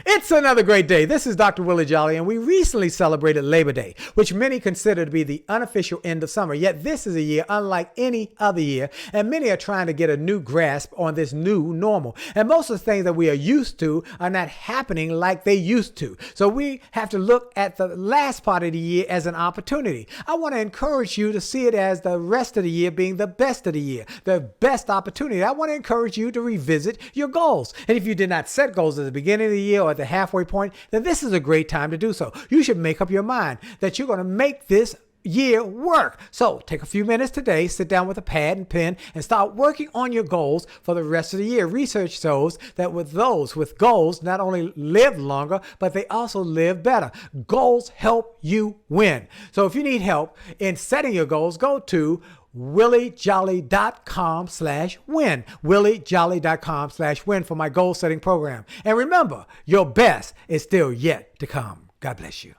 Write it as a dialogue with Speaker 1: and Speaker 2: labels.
Speaker 1: It's another great day. This is Dr. Willie Jolley, and we recently celebrated Labor Day, which many consider to be the unofficial end of summer. Yet this is a year unlike any other year, and many are trying to get a new grasp on this new normal. And most of the things that we are used to are not happening like they used to. So we have to look at the last part of the year as an opportunity. I want to encourage you to see it as the rest of the year being the best of the year, the best opportunity. I want to encourage you to revisit your goals. And if you did not set goals at the beginning of the year or at the halfway point, then this is a great time to do so. You should make up your mind that you're going to make this year work. So take a few minutes today, sit down with a pad and pen and start working on your goals for the rest of the year. Research shows that with those with goals not only live longer, but they also live better. Goals help you win. So if you need help in setting your goals, go to williejolly.com/win. williejolly.com/win for my goal setting program. And remember, your best is still yet to come. God bless you.